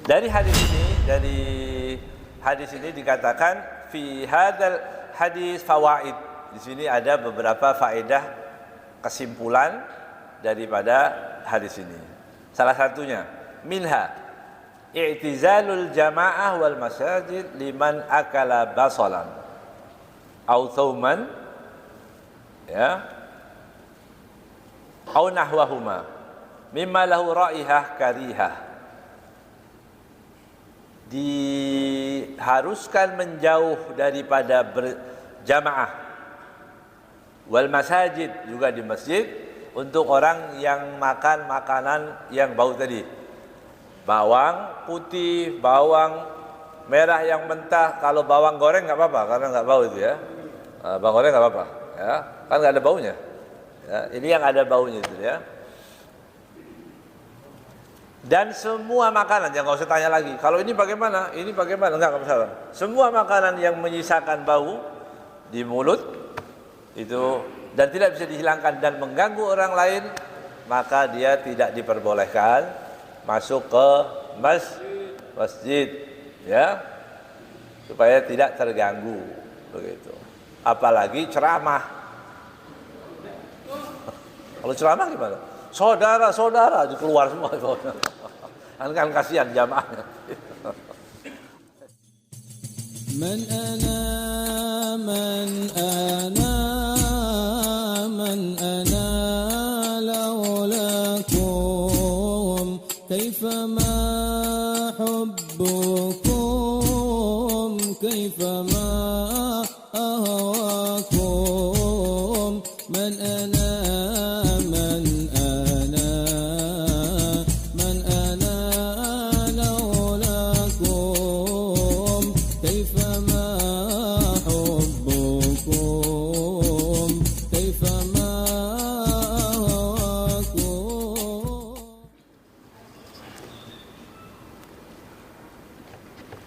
Dari hadis ini dikatakan fi hadzal hadis fawaid. Di sini ada beberapa faedah kesimpulan daripada hadis ini. Salah satunya minha i'tizalul jamaah wal masajid liman akala basalan au thawman ya au nahwahuma mimma lahu raihah karihah. Diharuskan menjauh daripada berjamaah wal masajid, juga di masjid, untuk orang yang makan makanan yang bau tadi, bawang putih, bawang merah yang mentah. Kalau bawang goreng nggak apa-apa karena nggak bau itu ya, bawang goreng nggak apa-apa ya, kan nggak ada baunya ya. Ini yang ada baunya itu ya. Dan semua makanan, yang nggak usah tanya lagi, kalau ini bagaimana, ini bagaimana, enggak masalah. Semua makanan yang menyisakan bau di mulut itu dan tidak bisa dihilangkan dan mengganggu orang lain, maka dia tidak diperbolehkan masuk ke masjid ya, supaya tidak terganggu begitu. Apalagi ceramah. Kalau ceramah gimana? Saudara-saudara keluar semua. Kan kasihan jamaahnya. Man ana laulakum kaifama hubbukum kaifama ahwakum man ana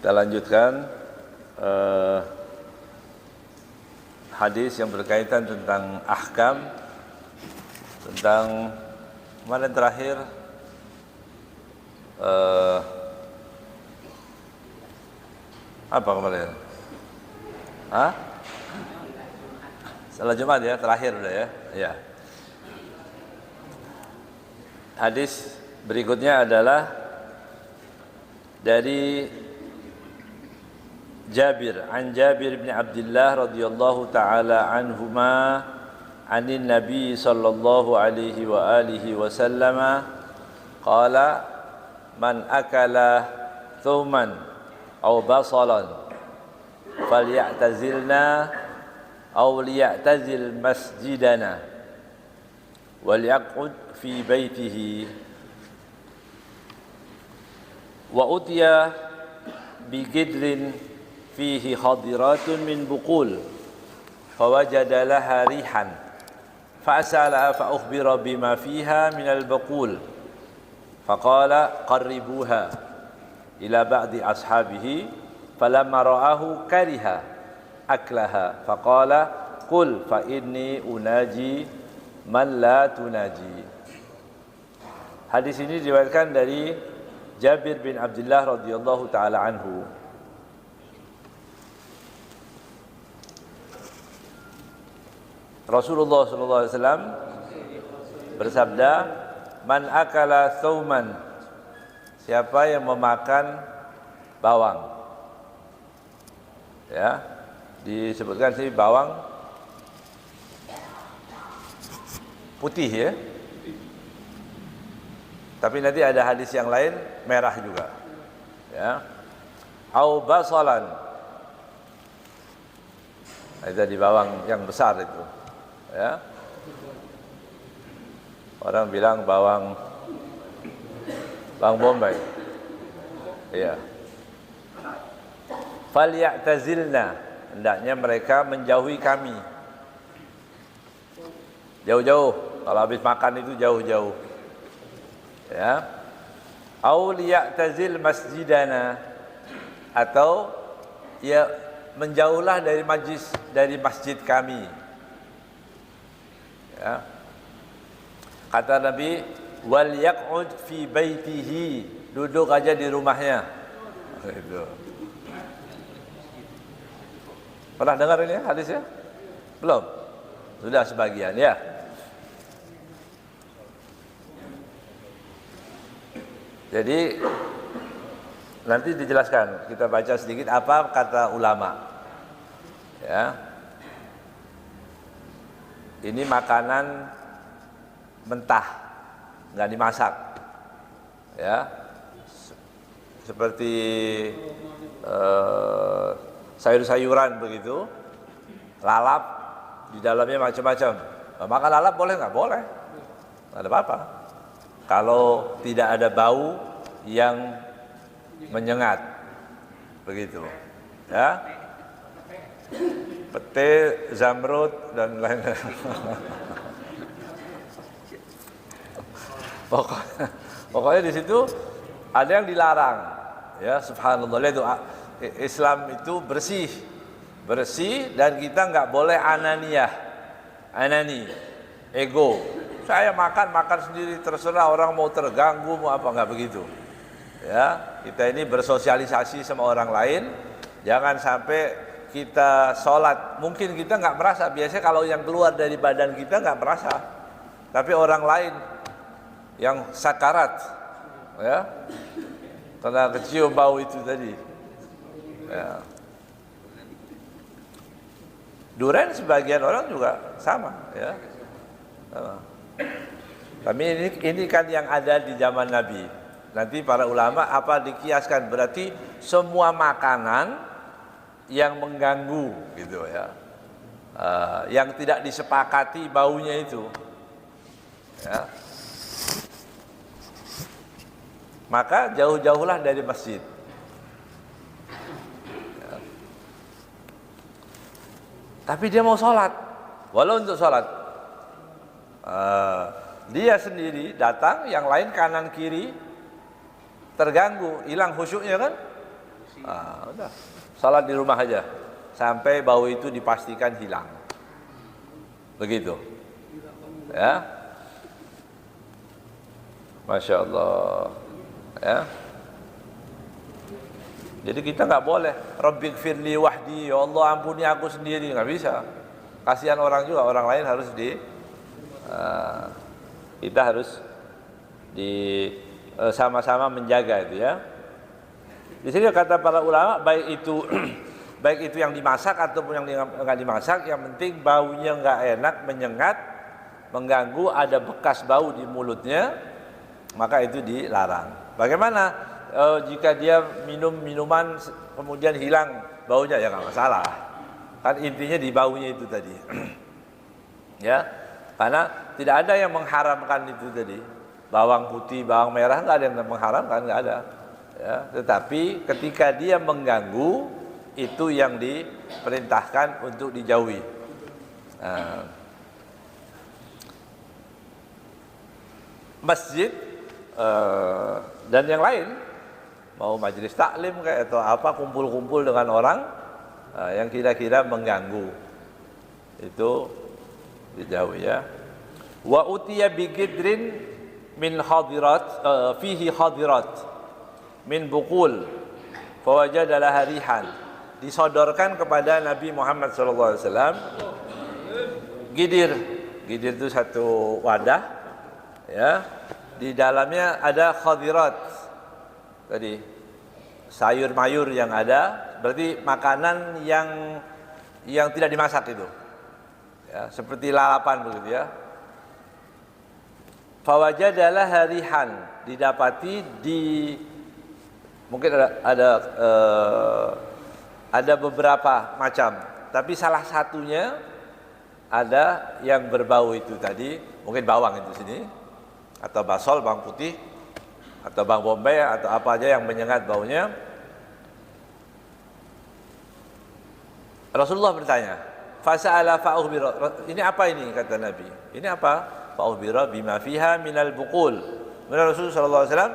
Kita lanjutkan hadis yang berkaitan tentang ahkam, tentang kemarin terakhir apa kemarin? Salat Jumat ya, terakhir udah ya. Ya. Hadis berikutnya adalah dari Jabir, an Jabir bin Abdullah radhiyallahu taala anhuma anin Nabi sallallahu alaihi wa alihi wasallam qala man akala thuman aw basalan falyatazilna aw liyatazil masjidana walyaqud fi baitihi wa utiya bigidrin فيه خضرات من بقول فوجد لها ريحا فأسألها فأخبر بما فيها من البقول فقال قربوها إلى بعض أصحابه فلما رآه كره أكلها فقال قل فإني أناجي من لا تناجي. Hadis ini diriwayatkan dari Jabir bin Abdullah radhiyallahu taala anhu. Rasulullah sallallahu alaihi wasallam bersabda, man akala thawman, siapa yang memakan bawang. Ya, disebutkan sini bawang putih ya. Tapi nanti ada hadis yang lain merah juga. Ya. Au basalan. Ada di bawang yang besar itu. Ya. Orang bilang bawang bombay. Ya. Falyatazilna, hendaknya mereka menjauhi kami. Jauh-jauh, kalau habis makan itu jauh-jauh. Ya. Au liyatazil masjidana, atau ya menjauhlah dari masjid kami. Ya. Kata Nabi, wal yaq'ud fi baitihi, duduk aja di rumahnya. Itu. Pernah dengar ini hadisnya? Belum? Sudah sebagian ya. Jadi nanti dijelaskan, kita baca sedikit apa kata ulama. Ya. Ini makanan mentah, nggak dimasak. Ya. Seperti sayur-sayuran begitu, lalap di dalamnya macam-macam. Makan lalap boleh nggak? Boleh, nggak ada apa-apa. Kalau tidak ada bau yang menyengat, begitu, ya. Pete, zamrud dan lain-lain. Pokoknya di situ ada yang dilarang, ya. Subhanallah, itu Islam itu bersih dan kita nggak boleh anani, ego. Saya makan sendiri, terserah orang mau terganggu mau apa, nggak begitu. Ya, kita ini bersosialisasi sama orang lain. Jangan sampai kita sholat, mungkin kita nggak merasa. Biasanya kalau yang keluar dari badan kita nggak merasa, tapi orang lain yang sakarat, ya, karena kecium bau itu tadi. Ya. Duren sebagian orang juga sama, ya. Sama. Tapi ini kan yang ada di zaman Nabi. Nanti para ulama apa dikiaskan, berarti semua makanan yang mengganggu gitu ya, yang tidak disepakati baunya itu, ya. Maka jauh-jauhlah dari masjid. Ya. Tapi dia mau sholat, walau untuk sholat. Dia sendiri datang, yang lain kanan kiri terganggu, hilang khusyuknya kan? Udah, salat di rumah aja sampai bau itu dipastikan hilang. Begitu, ya. Masya Allah, ya. Jadi kita nggak boleh Rabbighfirli wahdi, ya Allah ampuni aku sendiri, nggak bisa. Kasihan orang juga, orang lain harus kita harus sama-sama menjaga itu, ya. Di sini kata para ulama, baik itu yang dimasak ataupun yang nggak dimasak, yang penting baunya nggak enak, menyengat, mengganggu, ada bekas bau di mulutnya, maka itu dilarang. Bagaimana jika dia minum minuman kemudian hilang baunya? Ya nggak masalah. Kan intinya di baunya itu tadi. Ya. Karena tidak ada yang mengharamkan itu tadi. Bawang putih, bawang merah nggak ada yang mengharamkan, nggak ada. Ya, tetapi ketika dia mengganggu, itu yang diperintahkan untuk dijauhi. Masjid dan yang lain, mau majelis taklim kayak atau apa, kumpul-kumpul dengan orang yang kira-kira mengganggu, itu dijauhi, ya. Wa utiya bi gidrin min hadirat fihi hadirat min buqul fawajada laha rihan. Disodorkan kepada Nabi Muhammad SAW gidir itu satu wadah, ya. Di dalamnya ada khadirat tadi, sayur mayur yang ada, berarti makanan yang tidak dimasak itu, ya, seperti lalapan begitu, ya. Fawajadalah harihan, didapati mungkin ada beberapa macam, tapi salah satunya ada yang berbau itu tadi, mungkin bawang itu sini, atau basol, bawang putih, atau bawang bombay, atau apa aja yang menyengat baunya. Rasulullah bertanya, fasa'ala fa'ukhbira, ini apa ini, kata Nabi, ini apa? Fa'ukhbira bima fiha minal buqul. Kemudian Rasulullah SAW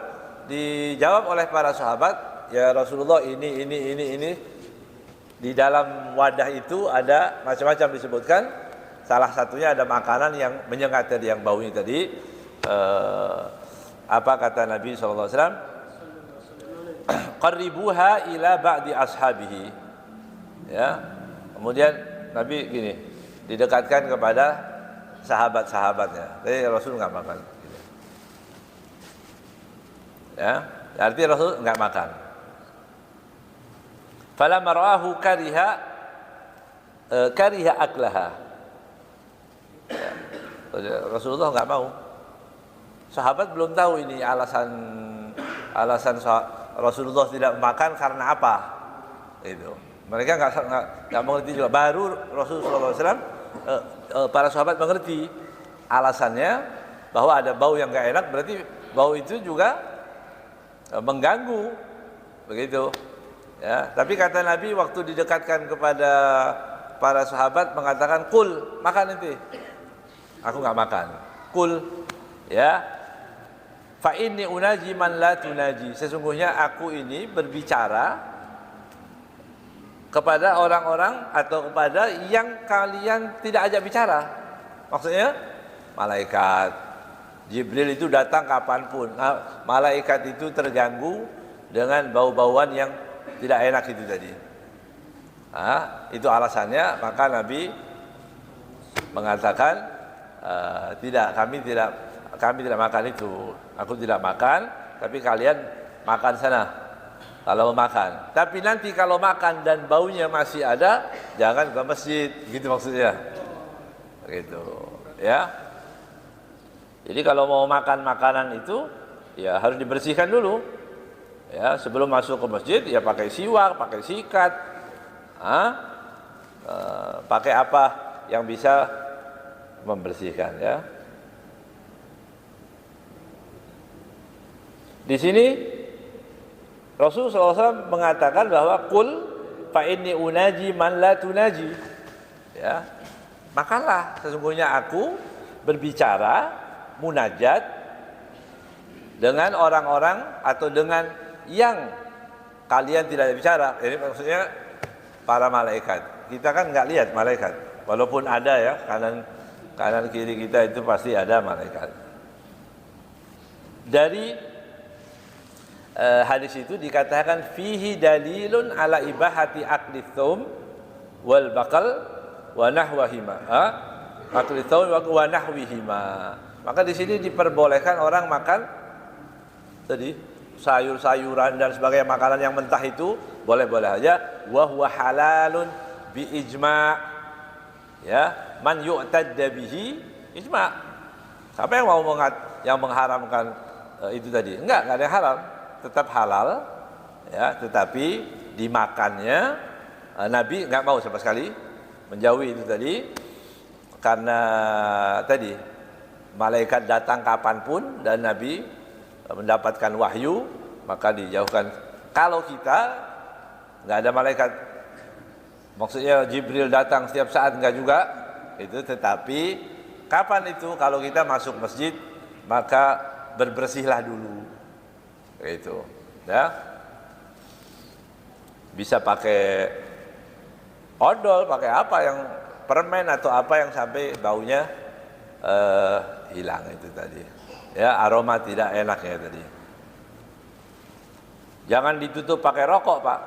dijawab oleh para sahabat, ya Rasulullah, ini di dalam wadah itu ada macam-macam disebutkan. Salah satunya ada makanan yang menyengat tadi, yang baunya tadi. Apa kata Nabi SAW? qarribuha ila ba'di ashabihi. Ya. Kemudian Nabi gini, didekatkan kepada sahabat-sahabatnya. Tapi Rasul enggak makan. Gitu. Ya, artinya Rasul enggak makan. Falamma ra'ahu kariha aklaha. Ya. Rasulullah enggak mau. Sahabat belum tahu ini alasan Rasulullah tidak makan karena apa. Itu. Mereka enggak mengerti juga. Baru Rasulullah SAW para sahabat mengerti alasannya bahwa ada bau yang enggak enak, berarti bau itu juga mengganggu. Begitu. Ya, tapi kata Nabi waktu didekatkan kepada para sahabat mengatakan, "Kul, makan nanti." Aku enggak makan. Kul, ya. Fa inni unaji man la tunaji. Sesungguhnya aku ini berbicara kepada orang-orang atau kepada yang kalian tidak ajak bicara. Maksudnya malaikat. Jibril itu datang kapanpun. Nah, malaikat itu terganggu dengan bau-bauan yang tidak enak itu tadi. Nah, itu alasannya. Maka Nabi mengatakan kami tidak makan itu. Aku tidak makan, tapi kalian makan sana kalau mau makan. Tapi nanti kalau makan dan baunya masih ada, jangan ke masjid, gitu maksudnya. Gitu, ya. Jadi kalau mau makan makanan itu, ya harus dibersihkan dulu. Ya, sebelum masuk ke masjid, ya pakai siwak, pakai sikat, pakai apa yang bisa membersihkan, ya. Di sini Rasulullah SAW mengatakan bahwa kul fa inni unaji man la tunaji. Ya. Makanlah, sesungguhnya aku berbicara munajat dengan orang-orang atau dengan yang kalian tidak bicara. Ini maksudnya para malaikat. Kita kan enggak lihat malaikat. Walaupun ada ya, kanan kiri kita itu pasti ada malaikat. Dari hadis itu dikatakan fihi dalilun ala ibahati akli thum wal bakal wa nahwahima. Akli thum wa nahwihima. Maka di sini diperbolehkan orang makan tadi sayur-sayuran dan sebagainya, makanan yang mentah itu boleh-boleh aja. Wa huwa halalun bi ijma'. Ya, man yu'tadda bihi ijma'. Siapa yang mau mengharamkan itu tadi? Enggak ada yang haram. Tetap halal, ya, tetapi dimakannya Nabi enggak mau sama sekali, menjauhi itu tadi, karena tadi malaikat datang kapanpun dan Nabi mendapatkan wahyu, maka dijauhkan. Kalau kita enggak ada malaikat, maksudnya Jibril datang setiap saat enggak juga, itu. Tetapi kapan itu? Kalau kita masuk masjid, maka berbersihlah dulu. Itu, ya. Bisa pakai odol, pakai apa yang permen atau apa yang sampai baunya hilang itu tadi. Ya, aroma tidak enaknya tadi. Jangan ditutup pakai rokok, Pak.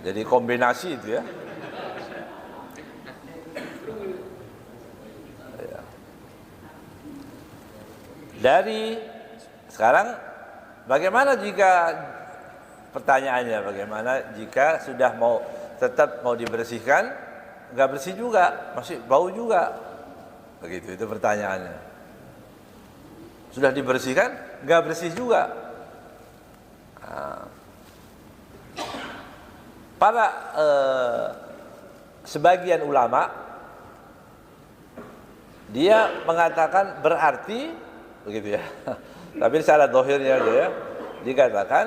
Jadi kombinasi itu ya. Dari sekarang bagaimana jika pertanyaannya, bagaimana jika sudah tetap mau dibersihkan, enggak bersih juga, masih bau juga. Begitu, itu pertanyaannya. Sudah dibersihkan, enggak bersih juga. Para sebagian ulama dia mengatakan berarti begitu ya. Tapi secara dohirnya dia dikatakan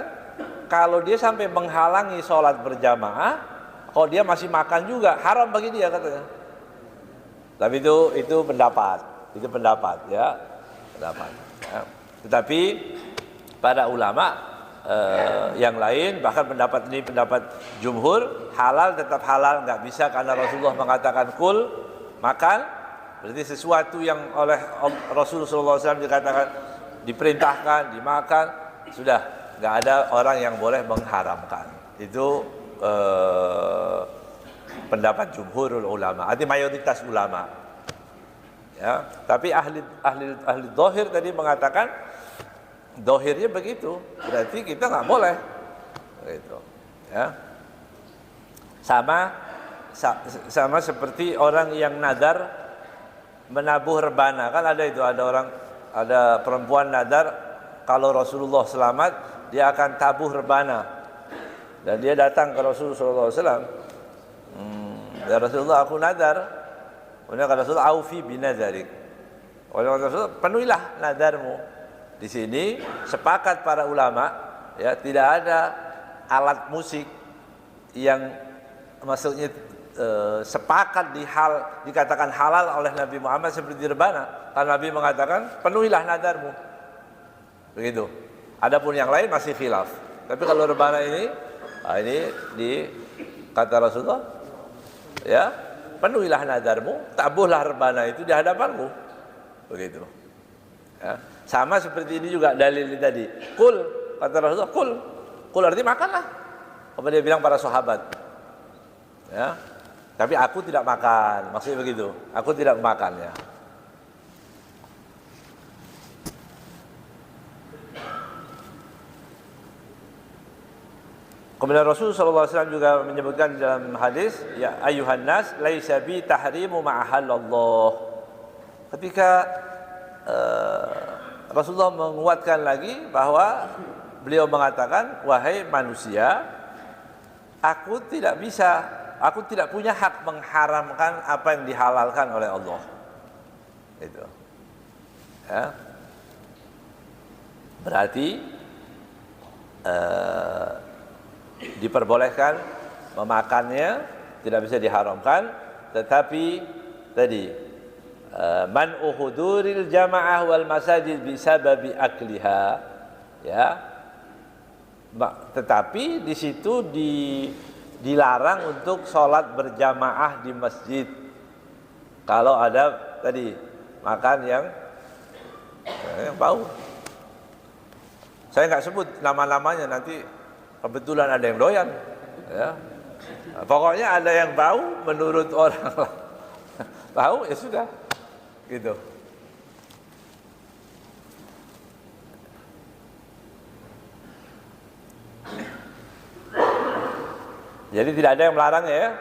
kalau dia sampai menghalangi sholat berjamaah, kalau dia masih makan juga haram bagi dia katanya. Tapi itu pendapat ya, pendapat. Ya. Tetapi pada ulama yang lain, bahkan pendapat ini pendapat jumhur, halal tetap halal, nggak bisa karena Rasulullah mengatakan kul, makan, berarti sesuatu yang oleh Rasulullah SAW dikatakan diperintahkan dimakan, sudah nggak ada orang yang boleh mengharamkan. Itu pendapat jumhurul ulama, arti mayoritas ulama. Ya, tapi ahli dhahir tadi mengatakan dhahirnya begitu, berarti kita nggak boleh. Begitu. Ya. Sama seperti orang yang nadar menabuh rebana, kan ada itu, ada perempuan nadar kalau Rasulullah selamat dia akan tabuh rebana, dan dia datang ke Rasulullah SAW. Ya Rasulullah, aku nadar. Kemudian kata Rasulullah, aufi binadzarik. Oleh Rasulullah, penuhilah nadarmu. Di sini sepakat para ulama, ya, tidak ada alat musik yang maksudnya sepakat dikatakan halal oleh Nabi Muhammad seperti rebana. Karena Nabi mengatakan penuhilah nadarmu. Begitu. Adapun yang lain masih khilaf. Tapi kalau rebana ini kata Rasulullah, ya, penuhilah nadarmu, tabuhlah rebana itu di hadapanmu. Begitu. Ya. Sama seperti ini juga dalil ini tadi. Kul, kata Rasulullah, kul. Kul artinya makanlah. Kemudian dia bilang para sahabat. Ya. Tapi aku tidak makan. Maksudnya begitu. Aku tidak makannya. Kemudian Rasulullah SAW juga menyebutkan dalam hadis, ya ayuhan nas laisa bi tahrimu ma'ahallallah. Ketika Rasulullah menguatkan lagi bahwa beliau mengatakan, wahai manusia, aku tidak punya hak mengharamkan apa yang dihalalkan oleh Allah. Itu. Ya. Berarti diperbolehkan memakannya, tidak bisa diharamkan, tetapi tadi man uhuduril jamaah wal masajid bisababi akliha, ya. Tetapi di situ dilarang untuk sholat berjamaah di masjid kalau ada tadi makan yang bau. Saya nggak sebut nama-namanya, nanti kebetulan ada yang doyan, ya. Pokoknya ada yang bau menurut orang bau, ya sudah, gitu. Jadi tidak ada yang melarang, ya.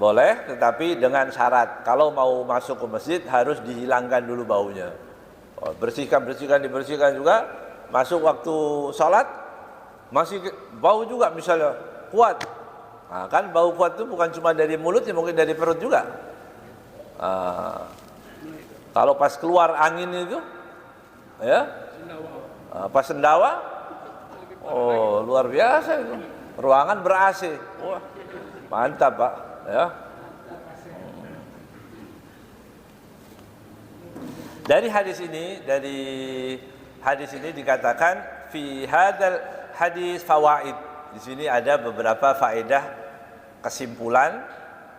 Boleh, tetapi dengan syarat. Kalau mau masuk ke masjid harus dihilangkan dulu baunya. Dibersihkan juga. Masuk waktu sholat masih bau juga, misalnya kuat. Nah, kan bau kuat itu bukan cuma dari mulutnya, mungkin dari perut juga. Kalau pas keluar angin itu, ya, pas sendawa, oh luar biasa itu. Ruangan ber-AC, wah mantap Pak, ya. Dari hadis ini dikatakan fi hadzal hadis fawaid. Di sini ada beberapa faedah kesimpulan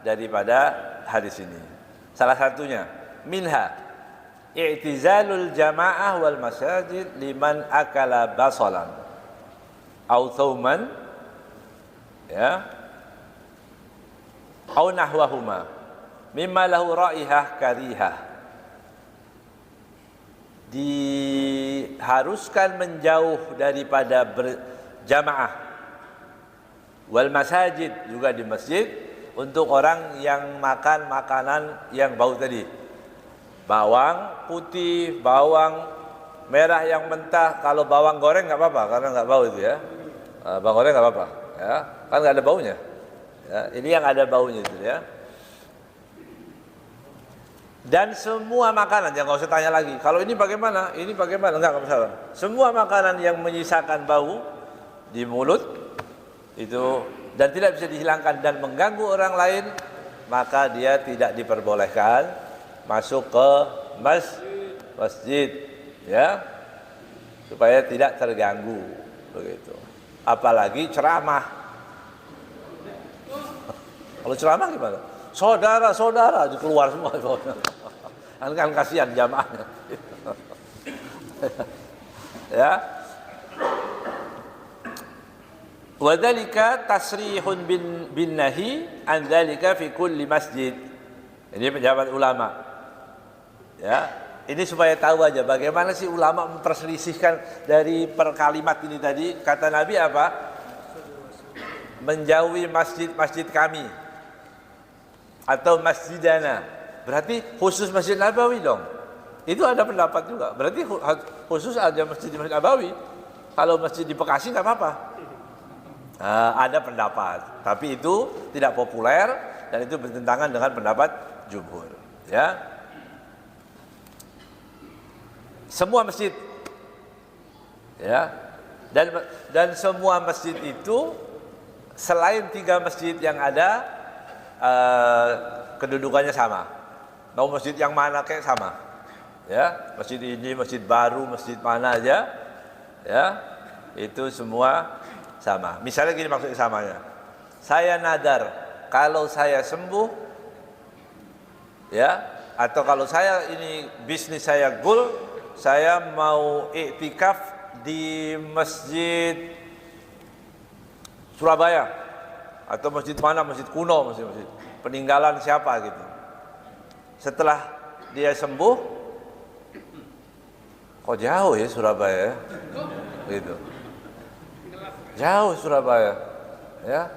daripada hadis ini. Salah satunya minha i'tizalul jamaah wal masajid liman akala basalan au thauman, ya, au nahwahuma mimma lahu raihah karihah. Diharuskan menjauh daripada berjamaah wal masajid, juga di masjid, untuk orang yang makan makanan yang bau tadi, bawang putih, bawang merah yang mentah. Kalau bawang goreng nggak apa-apa karena nggak bau itu, ya. Bawang goreng nggak apa-apa, ya, kan nggak ada baunya, ya. Ini yang ada baunya itu, ya. Dan semua makanan, jangan nggak usah tanya lagi. Kalau ini bagaimana? Ini bagaimana? Enggak masalah. Semua makanan yang menyisakan bau di mulut itu dan tidak bisa dihilangkan dan mengganggu orang lain, maka dia tidak diperbolehkan masuk ke masjid, ya, supaya tidak terganggu, begitu. Apalagi ceramah. Kalau ceramah gimana? Saudara-saudara keluar semua. Kan kasihan jamaahnya. Ya. Wa dzalika tasrihun bin nahi an dzalika fi kulli masjid. Ini pendapat ulama. Ya, ini supaya tahu aja bagaimana sih ulama memperselisihkan dari perkalimat ini tadi. Kata Nabi apa? Menjauhi masjid-masjid kami atau masjidana. Berarti khusus Masjid Nabawi dong. Itu ada pendapat juga. Berarti khusus aja Masjid Nabawi. Kalau masjid di Bekasi nggak apa-apa. Ada pendapat, tapi itu tidak populer dan itu bertentangan dengan pendapat jumhur. Ya, semua masjid, ya, dan semua masjid itu selain 3 masjid yang ada kedudukannya sama. Mau masjid yang mana kayak sama, ya, masjid ini, masjid baru, masjid mana aja, ya, itu semua sama. Misalnya gini maksudnya samanya. Saya nadar kalau saya sembuh, ya, atau kalau saya ini bisnis saya goal, saya mau iktikaf di masjid Surabaya atau masjid mana, masjid kuno, masjid peninggalan siapa gitu. Setelah dia sembuh, kok jauh ya Surabaya, gitu. Jauh Surabaya, ya,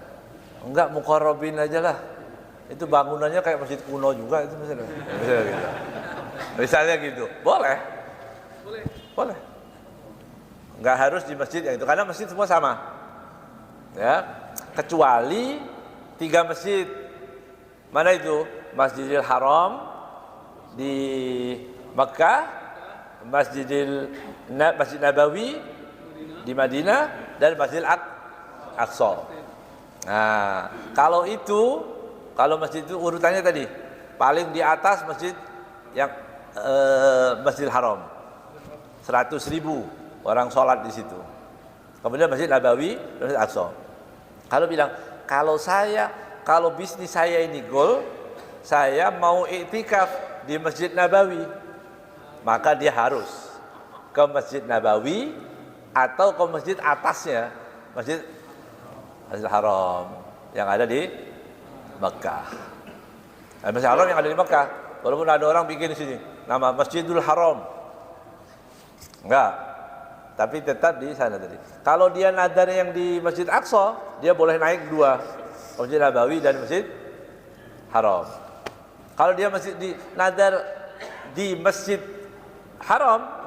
enggak Muqarrabin aja lah. Itu bangunannya kayak masjid kuno juga itu misalnya gitu. Misalnya gitu, boleh. Enggak harus di masjid yang itu, karena masjid semua sama, ya, kecuali 3 masjid. Mana itu? Masjidil Haram di Makkah, Masjid Nabawi di Madinah, dan Masjid Aqsa. Nah, kalau masjid itu urutannya tadi paling di atas masjid yang Masjidil Haram, 100.000 orang sholat di situ. Kemudian Masjid Nabawi dan Masjid Aqsa. Kalau bilang kalau bisnis saya ini goal, saya mau iktikaf di Masjid Nabawi, maka dia harus ke Masjid Nabawi atau ke masjid atasnya, Masjidil Haram yang ada di Mekah. Masjidil Haram yang ada di Mekah, walaupun ada orang bikin di sini nama Masjidul Haram, enggak, tapi tetap di sana tadi. Kalau dia nadar yang di Masjid Aqsa, dia boleh naik 2, Masjid Nabawi dan Masjid Haram. Kalau dia nadar di Masjid Haram,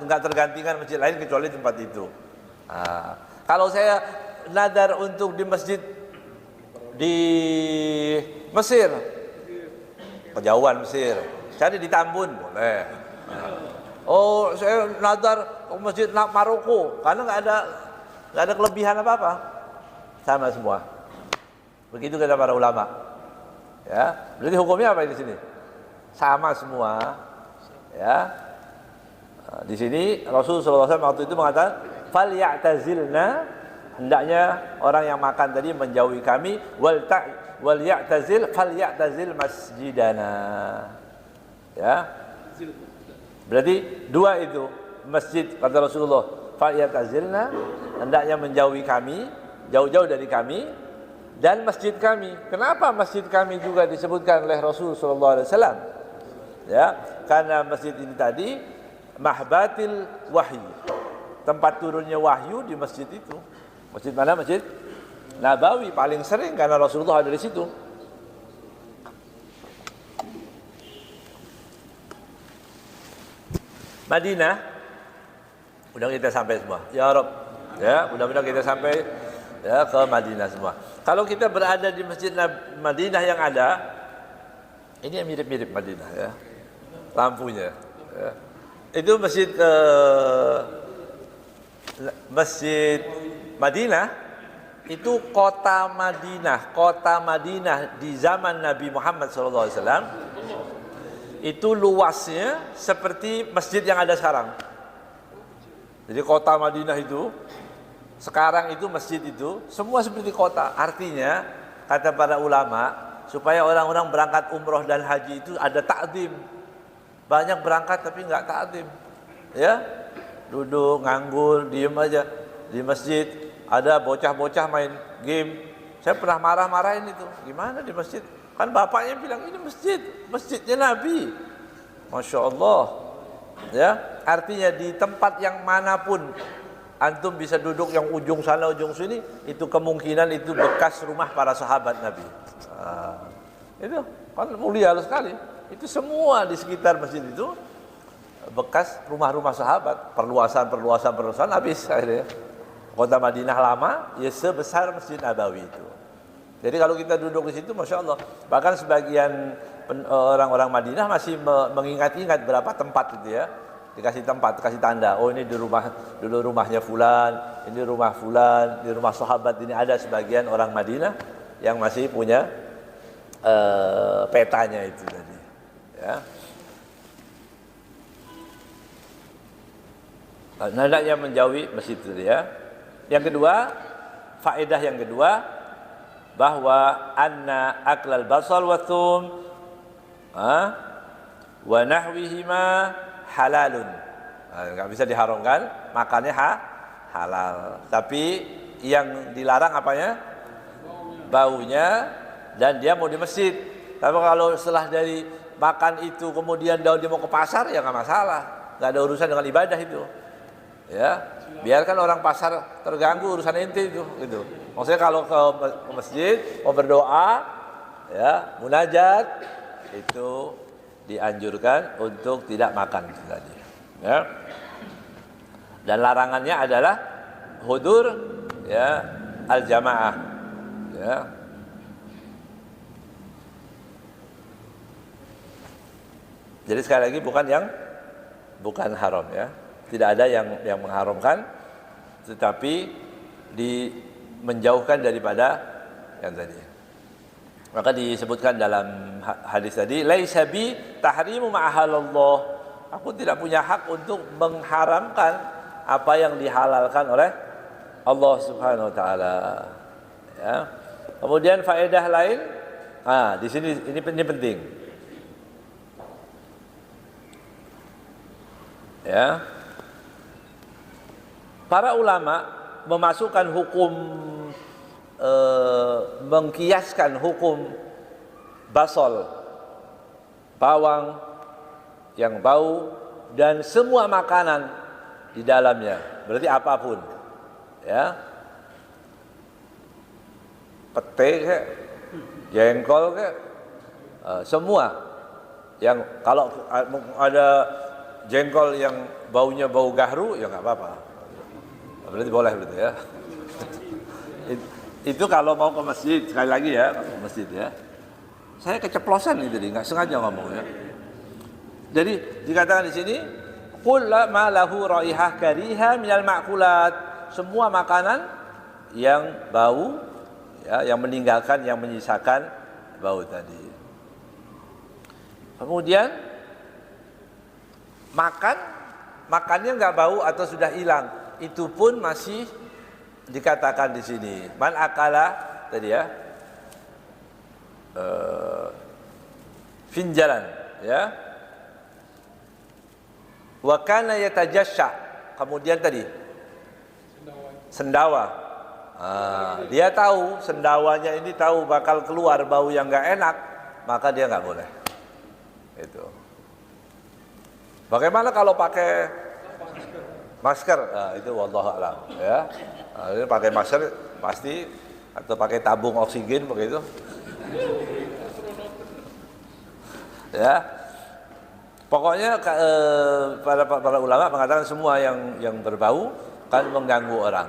nggak tergantikan masjid lain kecuali tempat itu. Nah, kalau saya nadar untuk di masjid di Mesir, kejauhan Mesir, cari di Tambun boleh. Oh, saya nadar ke masjid Maroko karena nggak ada kelebihan apa-apa, sama semua. Begitu kata para ulama. Ya, berarti hukumnya apa di sini? Sama semua. Ya. Di sini Rasulullah SAW waktu itu mengatakan fal ya'tazilna, hendaknya orang yang makan tadi menjauhi kami, wal ya'tazil fal ya'tazil masjidana. Ya. Berarti 2 itu masjid, kata Rasulullah, fal ya'tazilna, hendaknya menjauhi kami, jauh-jauh dari kami, dan masjid kami. Kenapa masjid kami juga disebutkan oleh Rasulullah SAW? Ya, karena masjid ini tadi mahbatil wahyu, tempat turunnya wahyu di masjid itu. Masjid mana? Masjid Nabawi paling sering karena Rasulullah ada di situ. Madinah, udah kita sampai semua. Ya Rabb, ya, mudah-mudahan kita sampai ya ke Madinah semua. Kalau kita berada di Masjid Madinah yang ada, ini yang mirip-mirip Madinah ya, lampunya. Ya. Itu Masjid Madinah itu kota Madinah di zaman Nabi Muhammad SAW itu luasnya seperti masjid yang ada sekarang. Jadi kota Madinah itu sekarang itu masjid itu semua seperti kota. Artinya kata para ulama supaya orang-orang berangkat umroh dan haji itu ada ta'zim. Banyak berangkat tapi enggak ta'zim. Ya. duduk nganggur, diem aja di masjid. Ada bocah-bocah main game. Saya pernah marah-marahin itu. Gimana di masjid? Kan bapaknya bilang ini masjid, masjidnya Nabi. Masya Allah. Ya, artinya di tempat yang manapun antum bisa duduk yang ujung sana ujung sini, itu kemungkinan itu bekas rumah para sahabat Nabi. Itu kan mulia sekali. Itu semua di sekitar masjid itu bekas rumah-rumah sahabat, perluasan habis akhirnya. Kota Madinah lama ya sebesar Masjid Nabawi itu. Jadi kalau kita duduk di situ, masya Allah. Bahkan sebagian orang-orang Madinah masih mengingat-ingat berapa tempat itu ya. Dikasih tempat, dikasih tanda. Oh ini di rumah dulu rumahnya fulan, ini rumah fulan, di rumah sahabat ini. Ada sebagian orang Madinah yang masih punya petanya itu tadi. Ya. Nada yang menjauhi masjid itu ya. Yang kedua, faedah yang kedua, bahwa anna aklal basal wa thum wa nahwihima halalun. Enggak bisa diharamkan, makannya halal. Tapi yang dilarang apanya? Baunya, dan dia mau di masjid. Tapi kalau setelah dari makan itu kemudian dia mau ke pasar ya enggak masalah. Enggak ada urusan dengan ibadah itu. Ya, biarkan orang pasar terganggu urusan ente itu gitu. Maksudnya kalau ke masjid mau berdoa ya, munajat itu dianjurkan untuk tidak makan tadi. Ya. Dan larangannya adalah hudur ya al-jamaah. Ya. Jadi sekali lagi bukan haram ya. Tidak ada yang mengharamkan, tetapi menjauhkan daripada yang tadi. Maka disebutkan dalam hadis tadi, laisa bi tahrimu ma'ahalallah. Aku tidak punya hak untuk mengharamkan apa yang dihalalkan oleh Allah Subhanahu wa taala. Ya. Kemudian faedah lain, di sini ini penting. Ya. Para ulama memasukkan hukum mengkiaskan hukum basol, bawang yang bau dan semua makanan di dalamnya, berarti apapun ya, pete kayak jengkol kayak semua yang kalau ada jengkol yang baunya bau gahru ya nggak apa-apa. Berarti boleh berarti ya. Itu kalau mau ke masjid, sekali lagi ya, ke masjid ya. Saya keceplosan nih tadi, nggak sengaja ngomongnya. Jadi dikatakan di sini, qul ma lahu raihah kariha minal ma'kulat. Semua makanan yang bau ya, yang meninggalkan, yang menyisakan bau tadi. Kemudian makannya nggak bau atau sudah hilang. Itu pun masih dikatakan di sini. Man akala tadi ya, finjalan ya, wa kana yatajashsha. Kemudian tadi sendawa. Dia tahu sendawanya ini tahu bakal keluar bau yang nggak enak, maka dia nggak boleh. Itu. Bagaimana kalau pakai masker? Itu wallahu a'lam ya. Ini pakai masker pasti, atau pakai tabung oksigen begitu. Ya. Pokoknya para ulama mengatakan semua yang berbau kan mengganggu orang.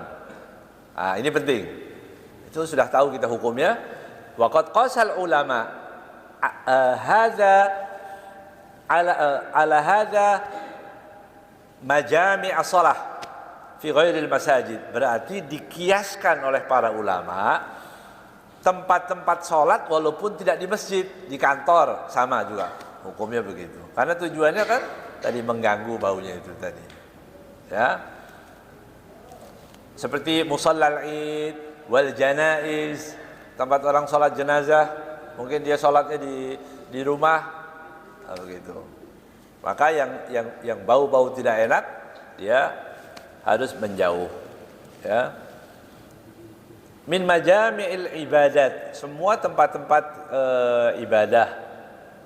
Ini penting. Itu sudah tahu kita hukumnya. Wa qad qasal ulama hadza ala hadza majami' as-shalah fi ghairil masajid. Berarti dikiaskan oleh para ulama tempat-tempat sholat walaupun tidak di masjid, di kantor sama juga hukumnya begitu. Karena tujuannya kan tadi mengganggu baunya itu tadi. Ya. Seperti musallal Id wal janaiz, tempat orang sholat jenazah, mungkin dia sholatnya di rumah begitu. Maka yang bau-bau tidak enak dia harus menjauh. Ya. Min majami'il ibadat, semua tempat-tempat ibadah,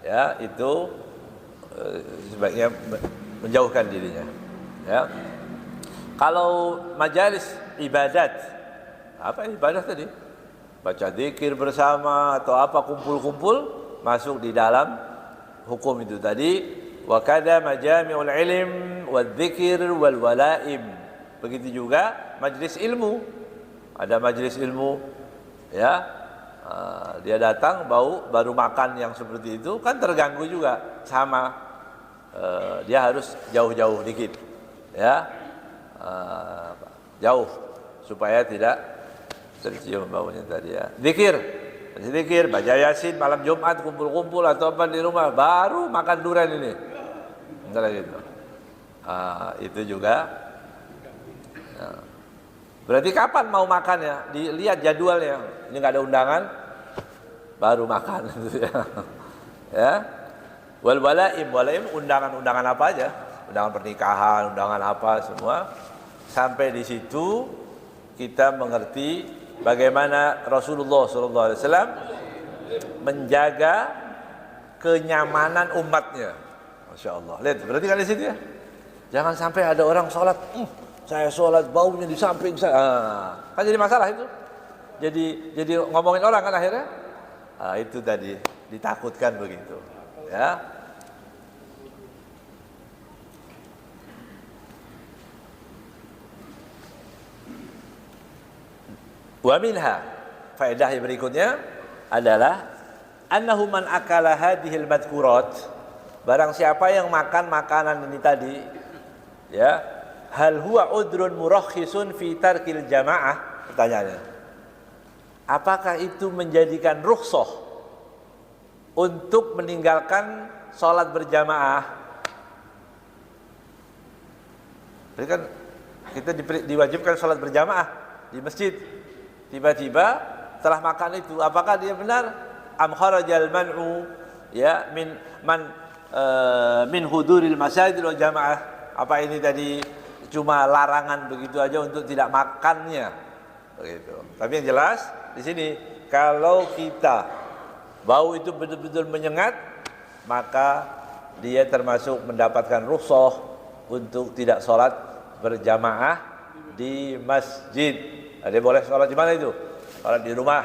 ya itu sebaiknya menjauhkan dirinya. Ya. Kalau majalis ibadat, apa ibadah tadi? Baca zikir bersama atau apa kumpul-kumpul masuk di dalam hukum itu tadi. Wa kada majami'ul ilm wadzikir wal walaim. Begitu juga majlis ilmu. Ada majlis ilmu, ya, dia datang baru makan yang seperti itu kan terganggu juga, sama, dia harus jauh-jauh dikit, ya, jauh supaya tidak tercium baunya tadi ya. Zikir, baca Yasin malam Jumat kumpul-kumpul atau apa di rumah, baru makan durian ini, enggak gitu, itu juga. Ya. Berarti kapan mau makan ya? Dilihat jadwalnya. Ini nggak ada undangan, baru makan. Ya. Wal walaim undangan apa aja? Undangan pernikahan, undangan apa semua. Sampai di situ kita mengerti bagaimana Rasulullah SAW menjaga kenyamanan umatnya. Masya Allah. Lihat, berarti kan di situ ya. Jangan sampai ada orang sholat. Saya sholat baunya di samping saya, kan jadi masalah itu. Jadi ngomongin orang kan akhirnya. Itu tadi ditakutkan begitu. Ya. Wa minha, faedah yang berikutnya adalah annahu man akala hadhil madhkurat, barang siapa yang makan makanan ini tadi, ya. Hal huwa udrun murakhisun fi tarkil jamaah? Pertanyaannya, apakah itu menjadikan rukhsah untuk meninggalkan sholat berjamaah? Jadi kan kita diwajibkan sholat berjamaah di masjid. Tiba-tiba setelah makan itu, apakah dia benar? Am kharajal man'u ya min huduril masajid wal jamaah? Apa ini tadi cuma larangan begitu aja untuk tidak makannya, begitu. Tapi yang jelas di sini kalau kita bau itu betul-betul menyengat, maka dia termasuk mendapatkan rukhsah untuk tidak sholat berjamaah di masjid. Dia boleh sholat di mana itu? Sholat di rumah,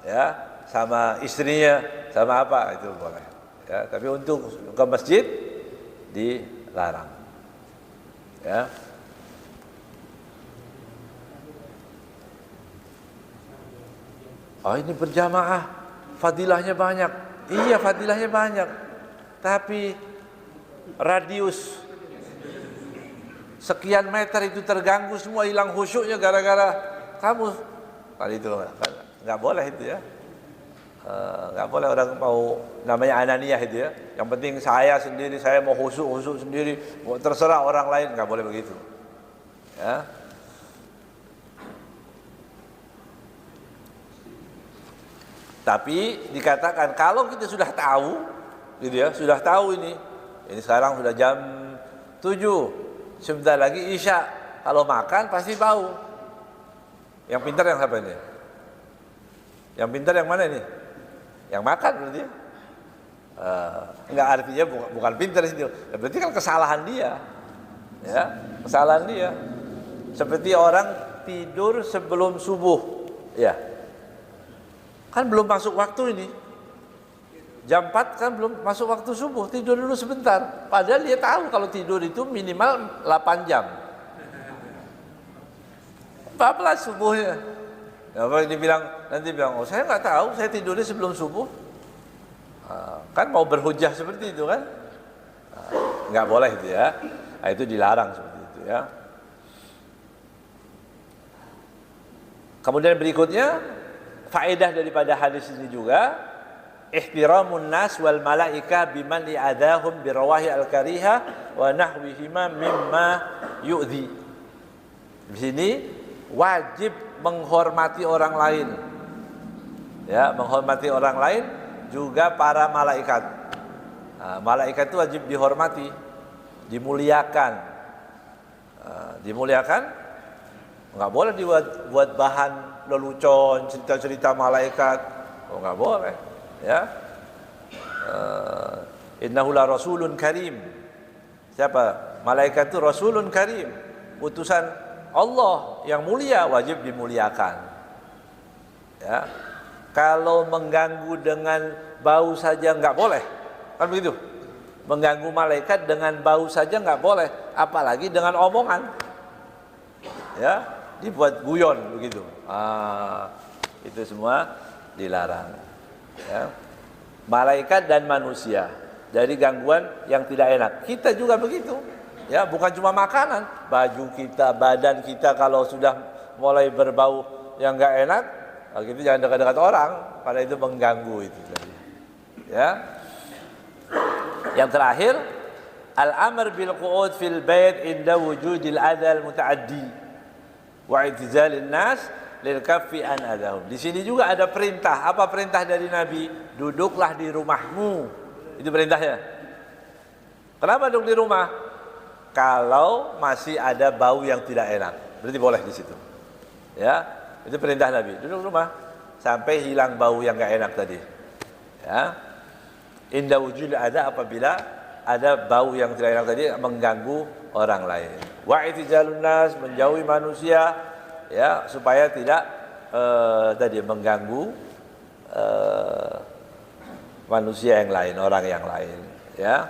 ya, sama istrinya, sama apa itu boleh. Ya, tapi untuk ke masjid dilarang. Ya. Oh ini berjamaah, fadilahnya banyak. Iya fadilahnya banyak. Tapi radius sekian meter itu terganggu semua, hilang khusyuknya gara-gara kamu. Kali itu nggak boleh itu ya. Nggak boleh orang mau, namanya ananiyah itu ya. Yang penting saya sendiri, saya mau khusyuk sendiri, mau terserah orang lain, nggak boleh begitu. Ya. Tapi dikatakan kalau kita sudah tahu, gitu ya, sudah tahu ini sekarang sudah jam 7, sebentar lagi Isya, kalau makan pasti bau. Yang pintar yang siapa ini? Yang pintar yang mana ini? Yang makan berarti ya? Enggak, artinya bukan pintar itu. Berarti kan kesalahan dia. Ya, kesalahan dia. Seperti orang tidur sebelum subuh. Ya. Kan belum masuk waktu ini. Jam 4 kan belum masuk waktu subuh, tidur dulu sebentar. Padahal dia tahu kalau tidur itu minimal 8 jam. 14 subuhnya. Apa nanti bilang, oh saya nggak tahu, saya tidurnya sebelum subuh. Kan mau berhujah seperti itu kan? Nggak boleh itu ya. Itu dilarang seperti itu ya. Kemudian berikutnya, faedah daripada hadis ini juga, ihtiramun nas wal malaika biman li'adahum birawahi al-kariha wa nahwihima mimma yu'dhi. Di sini wajib menghormati orang lain. Ya, menghormati orang lain juga para malaikat. Malaikat itu wajib dihormati, dimuliakan. dimuliakan, nggak boleh buat bahan lelucon, cerita-cerita malaikat, nggak boleh, ya. Innahu la rasulun karim. Siapa? Malaikat itu rasulun karim, utusan Allah yang mulia, wajib dimuliakan. Ya. Kalau mengganggu dengan bau saja nggak boleh, kan begitu? Mengganggu malaikat dengan bau saja nggak boleh, apalagi dengan omongan. Ya, dibuat guyon begitu. Itu semua dilarang. Ya. Malaikat dan manusia dari gangguan yang tidak enak. Kita juga begitu. Ya, bukan cuma makanan, baju kita, badan kita kalau sudah mulai berbau yang nggak enak, kita jangan dekat-dekat orang, karena itu mengganggu itu. Ya. Yang terakhir, al-amr bil qu'ud fil bait inda wujudil adal muta'addi wa i'tizalin nas lil kaffi an adahum. Di sini juga ada perintah. Apa perintah dari Nabi? Duduklah di rumahmu. Itu perintahnya. Kenapa duduk di rumah? Kalau masih ada bau yang tidak enak, berarti boleh di situ. Ya, itu perintah Nabi. Duduk di rumah sampai hilang bau yang enggak enak tadi. Ya. Inda wujud ada apabila ada bau yang tidak enak tadi mengganggu orang lain. Wa itijalun nas, menjauhi manusia, ya, supaya tidak tadi mengganggu manusia yang lain, orang yang lain, ya.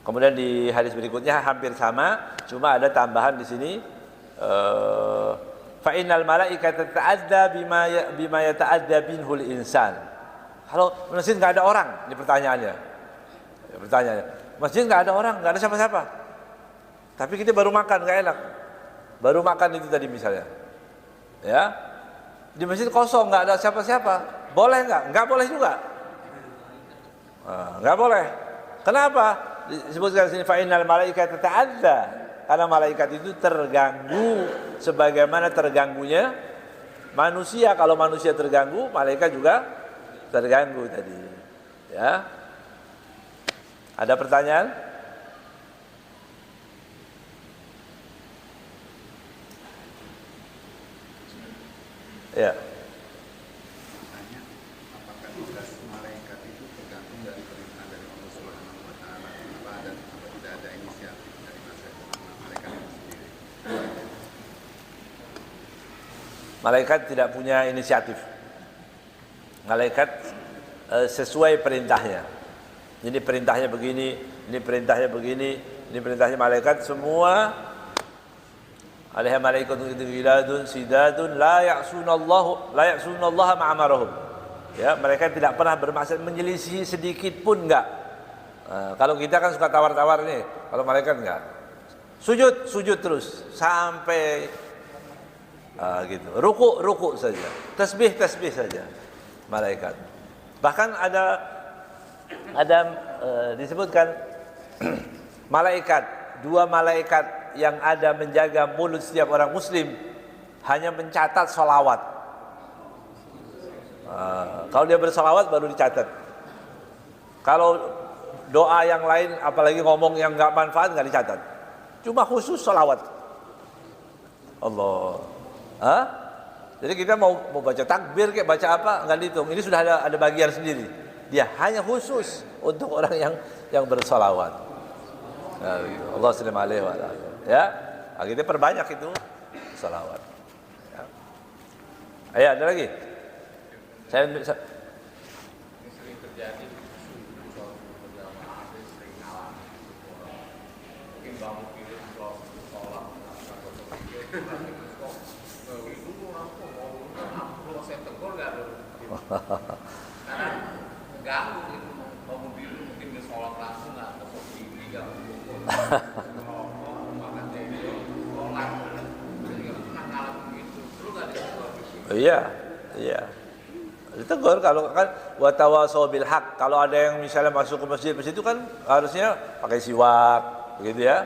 Kemudian di hadis berikutnya hampir sama, cuma ada tambahan di sini. Fa innal malaikata tata'adda bima yata'adda binhul insan. Kalau masjid nggak ada orang, ini pertanyaannya. Pertanyaannya, masjid nggak ada orang, nggak ada siapa-siapa. Tapi kita baru makan nggak enak, baru makan itu tadi misalnya, ya. Di masjid kosong, nggak ada siapa-siapa, boleh nggak? Nggak boleh juga. Nggak boleh. Kenapa? Disebutkan di sini fa innal malaikata tata'adza, karena malaikat itu terganggu sebagaimana terganggunya manusia. Kalau manusia terganggu, malaikat juga terganggu tadi. Ya. Ada pertanyaan? Ya. Apakah tugas malaikat itu tergantung dari perintah dari Allah Subhanahu wa taala? Apa tidak ada inisiatif dari malaikat itu sendiri? Malaikat tidak punya inisiatif. Malaikat sesuai perintahnya. Ini perintahnya begini, ini perintahnya begini, ini perintahnya malaikat semua. Alaiha malaikatun ghiladun sidadun la ya'sunallaha ma'amarahum. Ya, mereka tidak pernah bermaksud menyelisih sedikit pun enggak. Kalau kita kan suka tawar-tawar nih, kalau malaikat enggak. Sujud terus sampai gitu. Ruku saja. Tasbih saja. Malaikat. Bahkan ada disebutkan dua malaikat yang ada menjaga mulut setiap orang muslim hanya mencatat sholawat. Kalau dia bersolawat baru dicatat. Kalau doa yang lain apalagi ngomong yang nggak manfaat nggak dicatat. Cuma khusus sholawat. Allah. Jadi kita mau baca takbir kayak baca apa nggak dihitung. Ini sudah ada bagian sendiri. Dia hanya khusus untuk orang yang bersolawat. Allah sallallahu alaihi wa sallam. Ya, kita perbanyak itu salawat. Ya. Ayo, ada lagi? Saya Ini sering terjadi sering ngalamin mungkin bangun tidur sholat itu saya tegur nggak ada karena ganggu gitu bangun tidur mungkin dia sholat langsung nggak ada TV ganggu makan TV sholat jadi nggak pernah ngalamin gitu lu nggak ditegur Iya. Ditegur kalau kan wa tawasau bil haq. Kalau ada yang misalnya masuk ke masjid itu kan harusnya pakai siwak, begitu ya.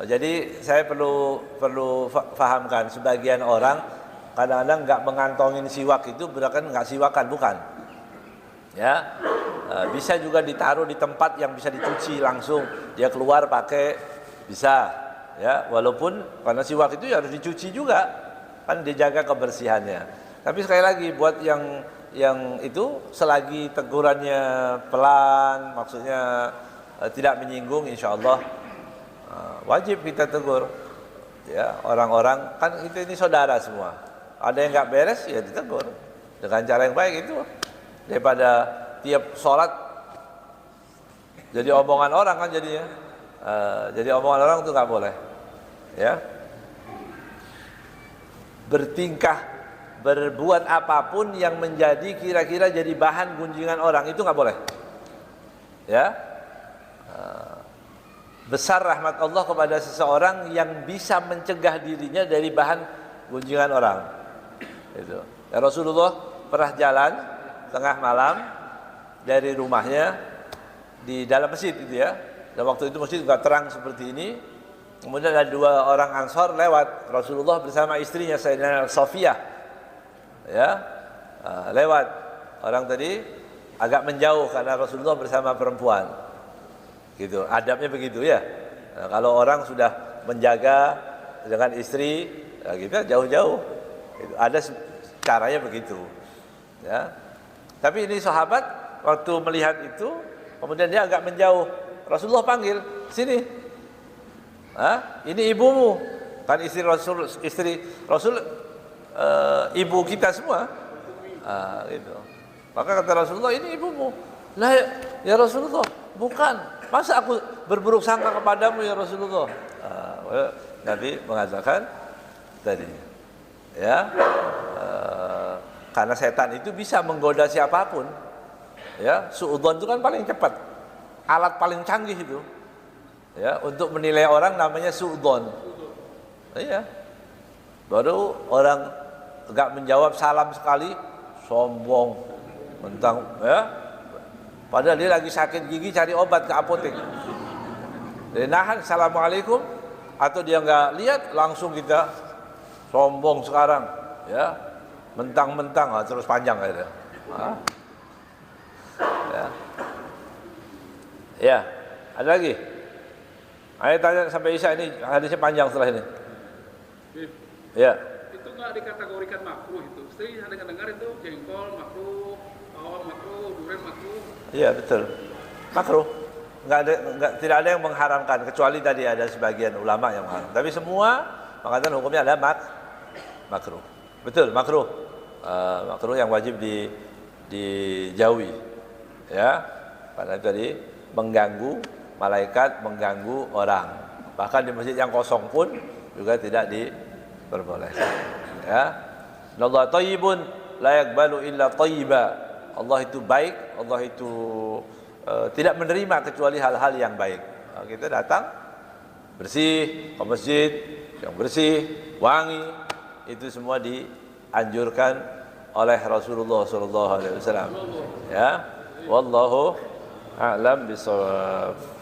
Jadi saya perlu fahamkan sebagian orang kadang-kadang nggak mengantongin siwak itu berarti nggak siwakan, bukan. Ya, bisa juga ditaruh di tempat yang bisa dicuci langsung. Dia keluar pakai bisa, ya, walaupun karena siwak itu ya harus dicuci juga, kan dijaga kebersihannya. Tapi sekali lagi buat yang itu selagi tegurannya pelan, maksudnya tidak menyinggung, insya Allah wajib kita tegur. Ya, orang-orang kan kita ini saudara semua. Ada yang nggak beres ya ditegur dengan cara yang baik itu, daripada tiap sholat jadi omongan orang kan jadinya. Jadi omongan orang itu nggak boleh. Ya, bertingkah, berbuat apapun yang menjadi kira-kira jadi bahan gunjingan orang itu nggak boleh. Ya, besar rahmat Allah kepada seseorang yang bisa mencegah dirinya dari bahan gunjingan orang. Itu. Ya, Rasulullah pernah jalan tengah malam dari rumahnya di dalam masjid itu ya. Dan waktu itu masjid juga terang seperti ini. Kemudian ada 2 orang Ansor lewat. Rasulullah bersama istrinya Sayyidatina Safiyah. Ya, lewat. Orang tadi agak menjauh karena Rasulullah bersama perempuan. Gitu, adabnya begitu ya. Nah, kalau orang sudah menjaga dengan istri, ya kita jauh-jauh. Ada caranya begitu. Ya. Tapi ini sahabat waktu melihat itu, kemudian dia agak menjauh. Rasulullah panggil, sini. Ini ibumu. Kan istri Rasul ibu kita semua. Gitu. Maka kata Rasulullah, ini ibumu. Lah ya Rasulullah, bukan. Masa aku berburuk sangka kepadamu ya Rasulullah? Nabi mengatakan tadi, ya, karena setan itu bisa menggoda siapapun. Ya, suudzon itu kan paling cepat, alat paling canggih itu. Ya, untuk menilai orang namanya suudzon. Iya. Baru orang enggak menjawab salam sekali, sombong, mentang, ya. Padahal dia lagi sakit gigi cari obat ke apotek. Dia nahan assalamualaikum, atau dia enggak lihat langsung kita sombong sekarang, ya. Mentang-mentang terus panjang aja. Ya. Ya, ada lagi? Ayo tanya sampai Isya, ini hadisnya panjang setelah ini. Ya. Itu nggak dikategorikan makruh itu. Sering ada dengar itu jengkol makruh, bawang makruh, durian makruh. Iya betul, makruh. Tidak ada yang mengharamkan, kecuali tadi ada sebagian ulama yang mengharamkan. Tapi semua mengatakan hukumnya adalah makruh. Betul, makruh. Makruh yang wajib dijauhi. Ya, karena tadi mengganggu malaikat, mengganggu orang. Bahkan di masjid yang kosong pun juga tidak diperbolehkan. Ya, Allah thayyibun la yaqbalu illa thayyiba. Allah itu baik, Allah itu tidak menerima kecuali hal-hal yang baik. Nah, kita datang bersih ke masjid, yang bersih, wangi, itu semua dianjurkan oleh Rasulullah SAW. Ya, wallahu a'lam bishawab.